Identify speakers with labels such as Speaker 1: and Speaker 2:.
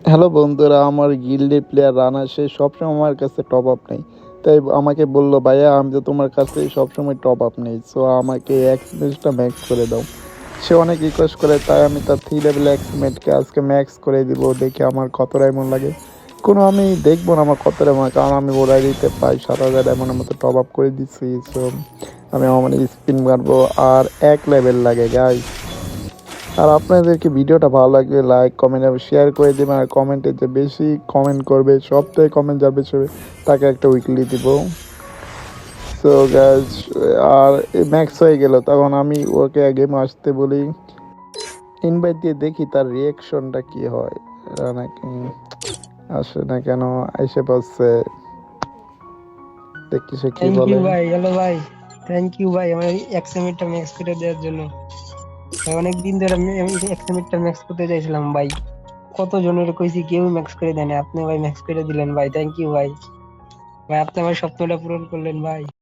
Speaker 1: Hello বন্ধুরা, আমার গিল্ডে player Rana সে সবসময় আমার কাছে টপ আপ নেই। তাই আমাকে বললো, ভাইয়া আমি তো তোমার কাছে সবসময় টপ আপ নেই, সো আমাকে এক্সপিরিয়েন্সটা ম্যাক্স করে দাও। সে অনেক রিকোয়েস্ট করে, তাই আমি তার 3 লেভেল এক্সমেটকে আজকে ম্যাক্স করে দিব। দেখি আমার কত ডায়মন্ড লাগে। কোনো আমি দেখবো না আমার কত ডায়মন্ড, কারণ আমি ওরাই দিতে পাই 7,000 ডায়মন্ডের মতো টপ আপ করে দিচ্ছি। সো আমি আমার স্পিন মারবো। আর 1 লেভেল লাগে গাইস। আর আপনাদেরকে ভিডিওটা ভালো লাগলে লাইক কমেন্ট এবং শেয়ার করে দেবেন। আর কমেন্টে যে বেশি কমেন্ট করবে, সপ্তাহে কমেন্ট যাবে সবে, তাকে একটা উইকলি দিব। সো গাইজ, আর ম্যাক্স হয়ে গেল, তখন আমি ওকে গেম আসতে বলি, ইনভাইট দিয়ে দেখি তার রিয়াকশনটা কি হয়। নাকি আসে না কেন, এসে পড়ছে, দেখি সে কি
Speaker 2: থ্যাংক ইউ
Speaker 1: বলে।
Speaker 2: ভাই। হ্যালো ভাই, থ্যাংক ইউ ভাই আমার এক্সএমএটা ম্যাক্স করে দেওয়ার জন্য। ভাই অনেক দিন ধরে আমি এক্সএমএটা ম্যাক্স করতে চাইছিলাম ভাই। কত জনের কইছি, কেউ ম্যাক্স করে দেয় না, আপনি ভাই ম্যাক্স করে দিলেন ভাই। থ্যাংক ইউ ভাই। ভাই আপনি আমার স্বপ্নটা পূরণ করলেন ভাই।